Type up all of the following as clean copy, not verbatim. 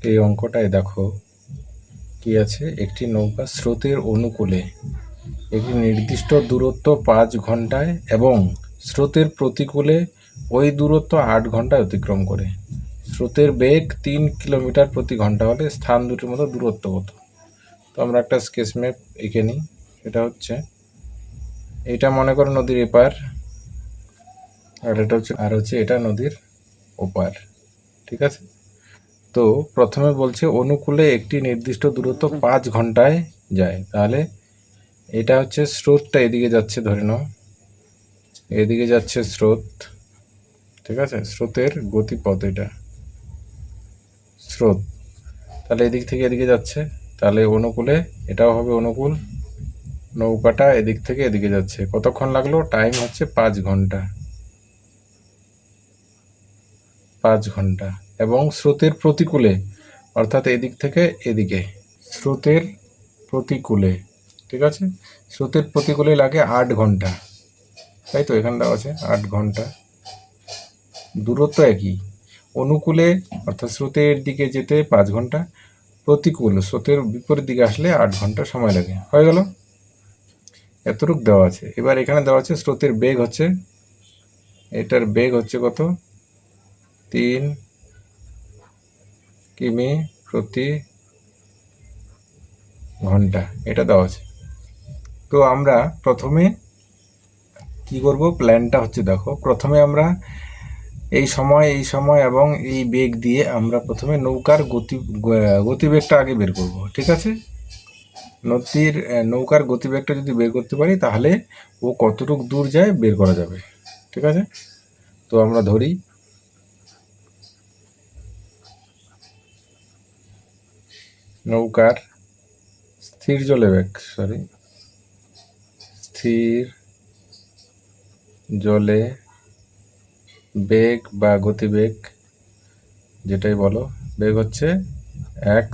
এই অঙ্কটায় দেখো কি আছে, একটি নৌকা স্রোতের অনুকূলে একটি নির্দিষ্ট দূরত্ব 5 ঘন্টায় এবং স্রোতের প্রতিকূলে ওই দূরত্ব 8 ঘন্টায় অতিক্রম করে। স্রোতের বেগ 3 কিলোমিটার প্রতি ঘন্টা হলে স্থান দুটির মধ্যে দূরত্ব কত? তো আমরা একটা স্কেচ ম্যাপ এঁকে নিই। এটা হচ্ছে, এটা মনে করো নদীর এপার, আর এটা হচ্ছে এটা নদীর ওপার। ঠিক আছে, তো প্রথমে বলছে অনুকূলে একটি নির্দিষ্ট দূরত্ব 5 ঘন্টায় যায়। তাহলে এটা হচ্ছে স্রোতটা এদিকে যাচ্ছে, ধরে নাও এদিকে যাচ্ছে স্রোত। ঠিক আছে, স্রোতের গতিপথ, এটা স্রোত। তাহলে এদিক থেকে এদিকে যাচ্ছে, তাহলে অনুকূলে এটাও হবে অনুকূল। নৌকাটা এদিক থেকে এদিকে যাচ্ছে, কতক্ষণ লাগলো? টাইম হচ্ছে 5 ঘন্টা। 5 ঘন্টা। এবং স্রোতের প্রতিকূলে, অর্থাৎ এদিক থেকে এদিকে, স্রোতের প্রতিকূলে, ঠিক আছে, স্রোতের প্রতিকূলে লাগে 8 ঘন্টা। তাই তো, এখানে দেওয়া আছে 8 ঘন্টা। দূরত্ব একই। অনুকূলে অর্থাৎ স্রোতের দিকে যেতে 5 ঘন্টা, প্রতিকূল স্রোতের বিপরীত দিকে আসলে 8 ঘন্টা সময় লাগে। হয়ে গেল, এতটুক দেওয়া আছে। এবার এখানে দেওয়া আছে স্রোতের বেগ হচ্ছে, এটার বেগ হচ্ছে কত? 3 কিমি প্রতি ঘন্টা, এটা দেওয়া আছে। তো আমরা প্রথমে কি করব, প্ল্যানটা হচ্ছে দেখো, প্রথমে আমরা এই সময় এবং এই বেগ দিয়ে আমরা প্রথমে নৌকার গতিবেগটা আগে বের করব। ঠিক আছে, নৌকার গতিবেগটা যদি বের করতে পারি তাহলে ও কতটুকু দূর যায় বের করা যাবে। ঠিক আছে, তো আমরা ধরি নৌকার স্থির জলে বেগ বা গতিবেগ, যেটাই বলো, বেগ হচ্ছে 1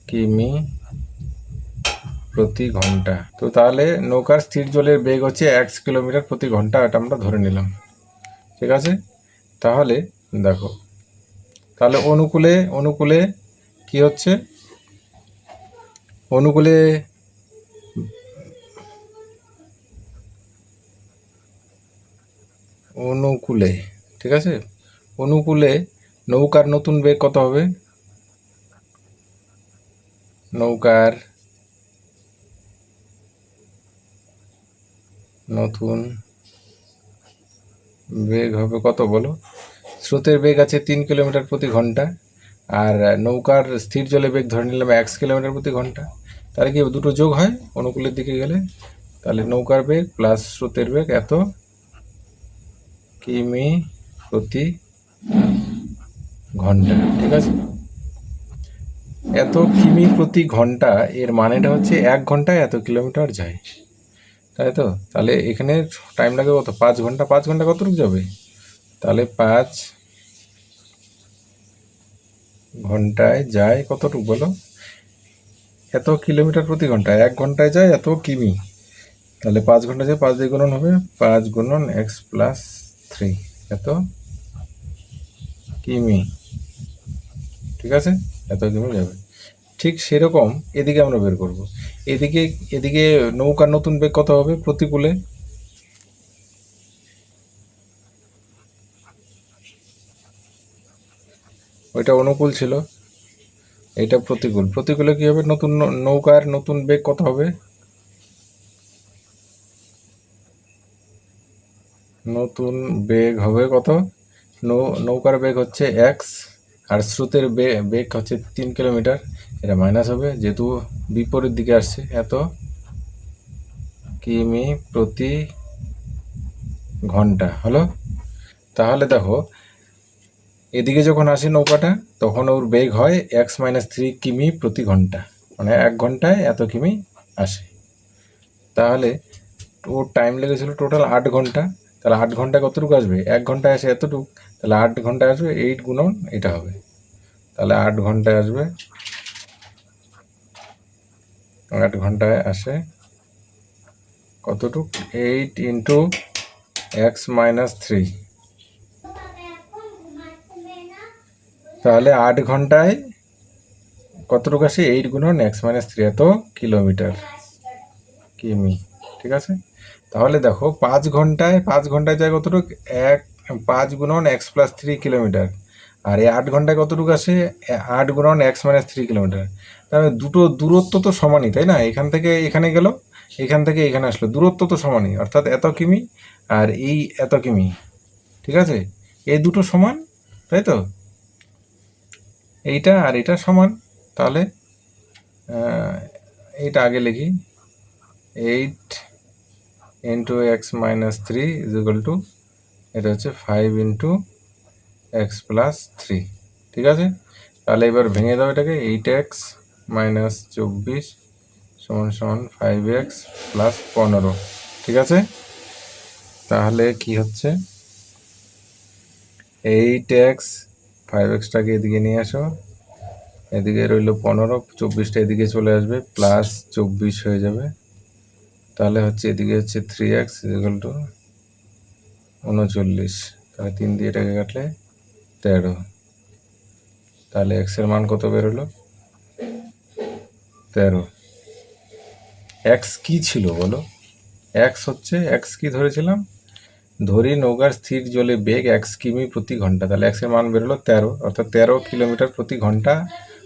কিমি প্রতি ঘন্টা। তো তাহলে নৌকার স্থির জলের বেগ হচ্ছে 1 কিলোমিটার প্রতি ঘন্টা, এটা আমরা ধরে নিলাম। ঠিক আছে, তাহলে দেখো, তাহলে অনুকূলে কি হচ্ছে, অনুকূলে ঠিক আছে, অনুকূলে নৌকার নতুন বেগ কত হবে? নৌকার নতুন বেগ হবে কত বলো? স্রোতের বেগ আছে 3 কিলোমিটার প্রতি ঘন্টা, আর নৌকার স্থির জলে বেগ ধরে নিলাম 1 কিলোমিটার প্রতি ঘন্টা। তাহলে কি দুটো যোগ হয় অনুকূলের দিকে গেলে? তাহলে নৌকার বেগ প্লাস স্রোতের বেগ এত কিমি প্রতি ঘন্টা। ঠিক আছে, এত কিমি প্রতি ঘন্টা, এর মানেটা হচ্ছে 1 ঘন্টায় এত কিলোমিটার যায়, তাই তো? তাহলে এখানে টাইম লাগে কত? 5 ঘন্টা। 5 ঘন্টা কতটুকু যাবে? তাহলে 5 ঘন্টায় যায় কতটুকু বলো? এত কিলোমিটার প্রতি ঘন্টা। 1 ঘন্টায় যায় এত কিমি, তাহলে 5 ঘন্টা যায় 5 দিয়ে গুণন হবে, 5 গুণন x+3, এত কিমি। ঠিক আছে, এত কিমি যাবে। ঠিক সেরকম এদিকে আমরা বের করব। এদিকে নৌকার নতুন বেগ কত হবে প্রতিকূলে? ওইটা অনুকূল ছিল, এটা প্রতিকূল। প্রতিকূলে কি হবে? নৌকার নতুন বেগ কত হবে? নতুন বেগ হবে কত? নৌকার বেগ হচ্ছে x, আর স্রোতের বেগ হচ্ছে 3 কিলোমিটার। এটা মাইনাস হবে যেহেতু বিপরীত দিকে আসছে, এত কিমি প্রতি ঘন্টা হলো। তাহলে দেখো, এদিকে যখন আসে নৌকাটা তখন ওর বেগ হয় x-3 কিমি প্রতি ঘন্টা, মানে 1 ঘন্টায় এত কিমি আসে। তাহলে ওর টাইম লেগেছিল টোটাল 8 ঘন্টা। তাহলে 8 ঘন্টায় কতটুকু আসবে? 1 ঘন্টায় আসে এতটুকু, তাহলে 8 ঘন্টায় আসবে 8 গুণন এটা হবে। তাহলে 8 ঘন্টায় আসবে, 8 ঘন্টায় আসে কতটুক? 8 ইন্টু x-3। তাহলে 8 ঘন্টায় কতটুকু আসে 8 গুণন x-3 এত কিলোমিটার কিমি। ঠিক আছে, তাহলে দেখো 5 ঘন্টায় যায় কতটুকু 5 গুণন x+3 কিলোমিটার, আর এই 8 ঘন্টায় কতটুকু আসে 8 গুণন x-3 কিলোমিটার। তাহলে দুটো দূরত্ব তো সমানই, তাই না? এখান থেকে এখানে গেল, এখান থেকে এখানে আসলো, দূরত্ব তো সমানই, অর্থাৎ এত কিমি আর এই এত কিমি। ঠিক আছে, এই দুটো সমান, তাই তো? এইটা আর এটা সমান। তাহলে এইটা আগে লিখি, 8 into x-3 is equal to, এটা হচ্ছে 5 ইন্টু x+3। ঠিক আছে, তাহলে এবার ভেঙে দাও এটাকে, 8x - 24 = 5x + 15। ঠিক আছে, তাহলে কি হচ্ছে 8x, 5xটাকে এদিকে নিয়ে আসো, এদিকে রইল 15, 24টা এদিকে চলে আসবে, +24 হয়ে যাবে। তাহলে হচ্ছে এদিকে হচ্ছে 3x = 39। তাহলে 3 দিয়ে এটাকে কাটলে 13। তাহলে x এর মান কত বেরোলো? 13। x কি ছিল বলো? x কি ধরেছিলাম? ধরি নৌকার স্থির জলে বেগ 1 কিমি প্রতি ঘন্টা। তাহলে x এর মান বেরোলো 13, অর্থাৎ 13 কিলোমিটার প্রতি ঘন্টা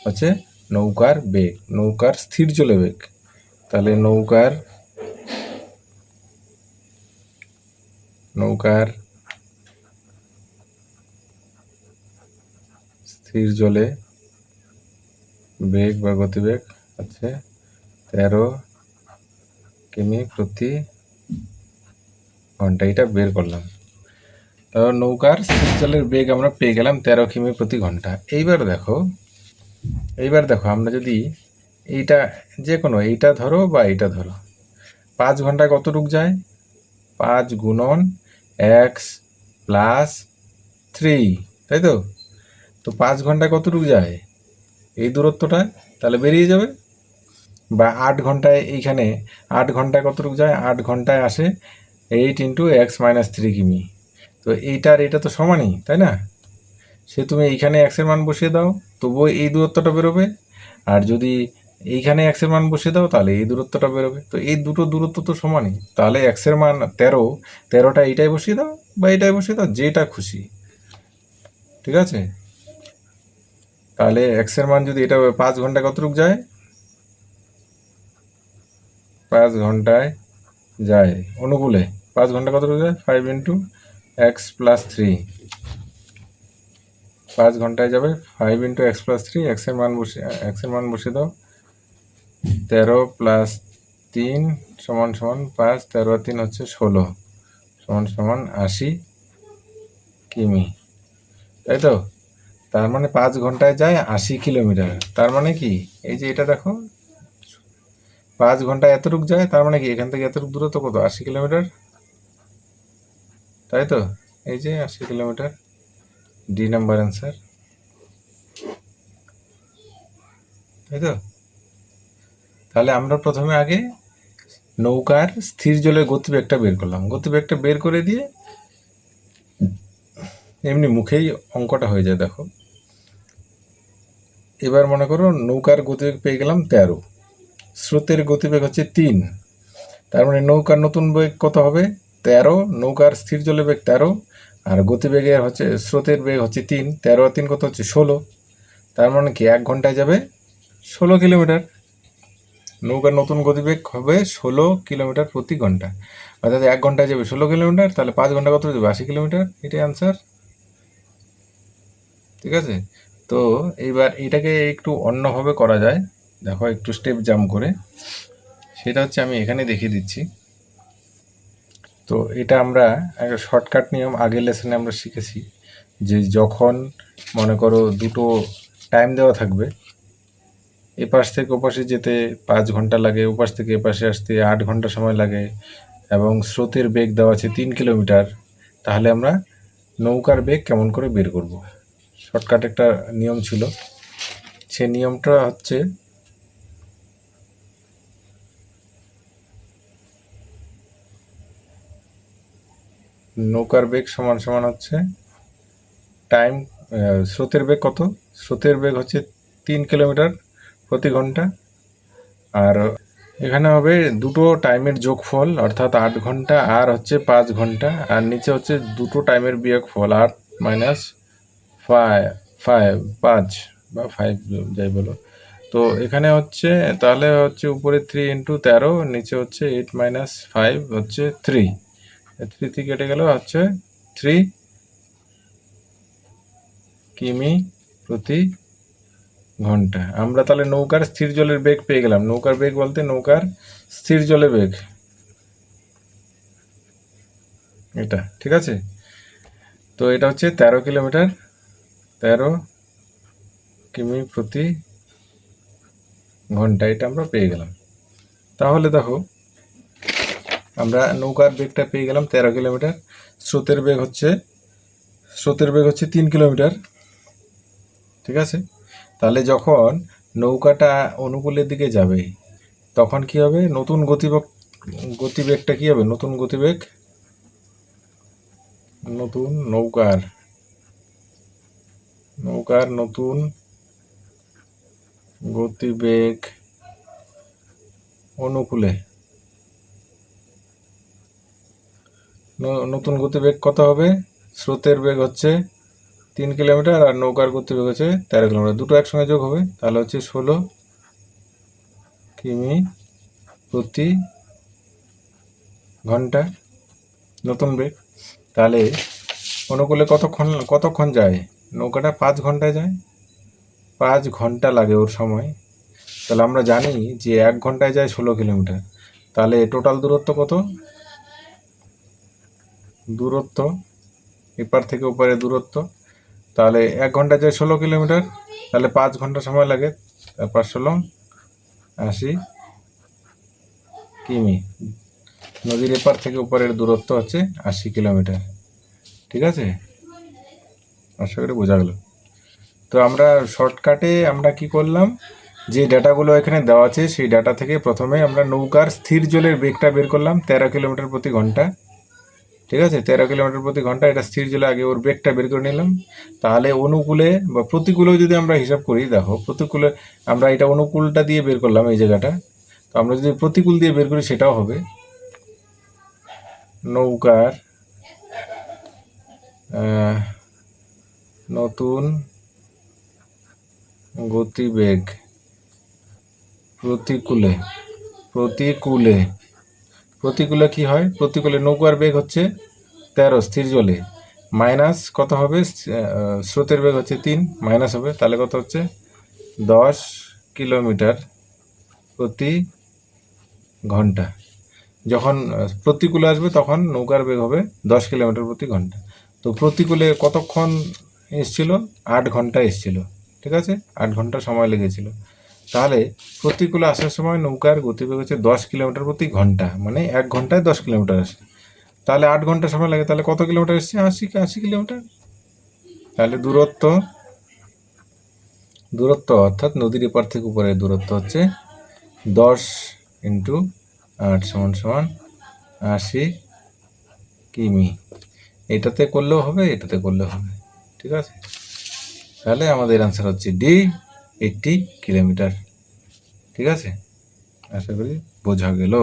হচ্ছে নৌকার বেগ, নৌকার স্থির জলে বেগ। তাহলে নৌকার স্থির জলে বেগ বা গতিবেগ হচ্ছে 13 কিমি প্রতি ঘন্টা। এটা বের করলাম। তারপর নৌকার স্থির জলের বেগ আমরা পেয়ে গেলাম 13 কিমি প্রতি ঘন্টা। এইবার দেখো আমরা যদি এইটা যে কোনো এইটা ধরো বা এইটা ধরো, 5 ঘন্টায় কতটুক যায়? 5 গুণন x+3, তাই তো? তো 5 ঘন্টায় কতটুক যায় এই দূরত্বটা? তাহলে বেরিয়ে যাবে। বা 8 ঘন্টায়, এইখানে 8 ঘন্টায় কতটুক যায়? 8 ঘন্টায় আসে 8 ইন্টু x-3 কিমি। তো এইটা আর এটা তো সমানই, তাই না? সে তুমি এইখানে এক্সের মান বসিয়ে দাও, তবুও এই দূরত্বটা বেরোবে। আর যদি এইখানে এক্সের মান বসিয়ে দাও, তাহলে এই দূরত্বটা বেরোবে। তো এই দুটো দূরত্ব তো সমানই। তাহলে এক্সের মান 13, 13টা এইটাই বসিয়ে দাও বা এইটাই বসিয়ে দাও, যেটা খুশি। ঠিক আছে, তাহলে এক্সের মান যদি এটা 5 ঘন্টায় কতটুক যায়? 5 ঘন্টায় যায় অনুকূলে, 5 ঘন্টা কতটুকু যায়? 5 ইন্টু x+3। 5 ঘন্টায় যাবে 5 ইন্টু x+3। এক্সের মান বসিয়ে দাও, 13 + 3 = 5, 13 আর 3 হচ্ছে 16 = 80 কিমি, তাই তো? তার মানে 5 ঘন্টায় যায় 80 কিলোমিটার। তার মানে কি, এই যে এটা দেখো 5 ঘন্টায় এতটুক যায়, তার মানে কি এখান থেকে এতটুক দূরত্ব কত? 80 কিলোমিটার, তাই তো? এই যে 80 কিলোমিটার, ডি নাম্বার অ্যান্সার, তাই তো? তাহলে আমরা প্রথমে আগে নৌকার স্থির জলের গতিবেগটা বের করলাম, গতিবেগটা বের করে দিয়ে এমনি মুখেই অঙ্কটা হয়ে যায়। দেখো এবার মনে করো নৌকার গতিবেগ পেয়ে গেলাম 13, স্রোতের গতিবেগ হচ্ছে 3। তার মানে নৌকার নতুন বেগ কত হবে? 13, নৌকার স্থির জলের বেগ 13, আর গতিবেগের হচ্ছে স্রোতের বেগ হচ্ছে 3, 13 আর 3 কত হচ্ছে 16। তার মানে কি 1 ঘন্টায় যাবে 16 কিলোমিটার। নৌকার নতুন গতিবেগ হবে 16 কিলোমিটার প্রতি ঘন্টা, অর্থাৎ 1 ঘন্টায় যাবে 16 কিলোমিটার। তাহলে 5 ঘন্টা কত যাবে? 80 কিলোমিটার। এটাই আনসার। ঠিক আছে, তো এইবার এটাকে একটু অন্যভাবে করা যায়। দেখো একটু স্টেপ জাম্প করে, সেটা হচ্ছে আমি এখানে দেখিয়ে দিচ্ছি। তো এটা আমরা একটা শর্টকাট নিয়ম আগের লেসনে আমরা শিখেছি, যে যখন মনে করো দুটো টাইম দেওয়া থাকবে, এপাশ থেকে ওপাশে যেতে 5 ঘন্টা লাগে, ওপাশ থেকে এপাশে আসতে 8 ঘন্টা সময় লাগে, এবং স্রোতের বেগ দেওয়া আছে 3 কিলোমিটার, তাহলে আমরা নৌকার বেগ কেমন করে বের করব? শর্টকাট একটা নিয়ম ছিল। সে নিয়মটা হচ্ছে, নৌকার বেগ সমান সমান হচ্ছে টাইম, স্রোতের বেগ কত? স্রোতের বেগ হচ্ছে 3 কিলোমিটার প্রতি ঘন্টা। আর এখানে হবে দুটো টাইমের যোগফল, অর্থাৎ 8 ঘন্টা আর হচ্ছে 5 ঘন্টা, আর নিচে হচ্ছে দুটো টাইমের বিয়োগফল 8 মাইনাস 5 বা 5 যাই বলো। তো এখানে হচ্ছে তাহলে হচ্ছে উপরে 3 × 13, নিচে হচ্ছে 8 মাইনাস 5 হচ্ছে 3, 3 কেটে গেল হচ্ছে 3 কিমি প্রতি ঘন্টা। আমরা তাহলে নৌকার স্থির জলের বেগ পেয়ে গেলাম। নৌকার বেগ বলতে নৌকার স্থির জলে বেগ এটা, ঠিক আছে। তো এটা হচ্ছে 13 কিলোমিটার, 13 কিমি প্রতি ঘন্টা, এটা আমরা পেয়ে গেলাম। তাহলে দেখো আমরা নৌকার বেগটা পেয়ে গেলাম 13 কিলোমিটার, স্রোতের বেগ হচ্ছে 3 কিলোমিটার, ঠিক আছে। তাহলে যখন নৌকাটা অনুকূলের দিকে যাবে তখন কি হবে, নতুন গতিবেগটা কি হবে, নতুন গতিবেগ, নতুন নৌকার নতুন গতিবেগ অনুকূলে, নতুন গতিবেগ কত হবে, স্রোতের বেগ হচ্ছে 3 কিলোমিটার আর নৌকার গতিবেগ হচ্ছে 13 কিলোমিটার, দুটো একসঙ্গে যোগ হবে, তাহলে হচ্ছে 16 কিমি প্রতি ঘন্টা নতুন বেগ। তাহলে অনুকূলে কতক্ষণ যায়, নৌকাটা 5 ঘন্টায় যায়, 5 ঘন্টা লাগে ওর সময়। তাহলে আমরা জানি যে 1 ঘন্টায় যায় 16 কিলোমিটার, তাহলে টোটাল দূরত্ব কত, দূরত্ব এপার থেকে ওপারে দূরত্ব, তাহলে 1 ঘন্টায় যায় 16 কিলোমিটার, তাহলে 5 ঘন্টা সময় লাগে, তারপর 16 80 কিমি। নদীর এপার থেকে ওপারের দূরত্ব হচ্ছে 80 কিলোমিটার, ঠিক আছে। আশা করি বোঝা গেল। তো আমরা শর্টকাটে আমরা কি করলাম, যে ডাটাগুলো এখানে দেওয়া আছে সেই ডাটা থেকে প্রথমে আমরা নৌকার স্থির জলের বেগটা বের করলাম 13 কিলোমিটার প্রতি ঘন্টা, ঠিক আছে। 13 কিলোমিটার প্রতি ঘন্টা, এটা স্থির জলে আগে ওর বেগটা বের করে নিলাম। তাহলে অনুকূলে বা প্রতিকূলেও যদি আমরা হিসাব করি, দেখো প্রতিকূলে আমরা এটা অনুকূলটা দিয়ে বের করলাম এই জায়গাটা, তো আমরা যদি প্রতিকূল দিয়ে বের করি সেটাও হবে, নৌকার নতুন গতিবেগ প্রতিকূলে কি হয়, প্রতিকূলে নৌকার বেগ হচ্ছে 13 স্থির জলে, মাইনাস কত হবে, স্রোতের বেগ হচ্ছে 3, মাইনাস হবে, তাহলে কত হচ্ছে 10 কিলোমিটার প্রতি ঘন্টা। যখন প্রতিকূলে আসবে তখন নৌকার বেগ হবে 10 কিলোমিটার প্রতি ঘন্টা। তো প্রতিকূলে কতক্ষণ এসছিল, 8 ঘন্টা এসছিল, ঠিক আছে, 8 ঘন্টা সময় লেগেছিল। তাহলে প্রতিকূলে আসার সময় নৌকার গতিবেগ হচ্ছে 10 কিলোমিটার প্রতি ঘন্টা, মানে 1 ঘন্টায় 10 কিলোমিটার আসে। তাহলে 8 ঘন্টা সময় লাগে, তাহলে কত কিলোমিটার এসছে, 80 কিলোমিটার। তাহলে দূরত্ব অর্থাৎ নদীর এপার থেকে উপরের দূরত্ব হচ্ছে 10 × 8 = 80 কিমি। এটাতে করলেও হবে, এটাতে করলেও হবে, ঠিক আছে। তাহলে আমাদের অ্যান্সার হচ্ছে ডি, 80 কিলোমিটার, ঠিক আছে। আশা করি বোঝা গেল।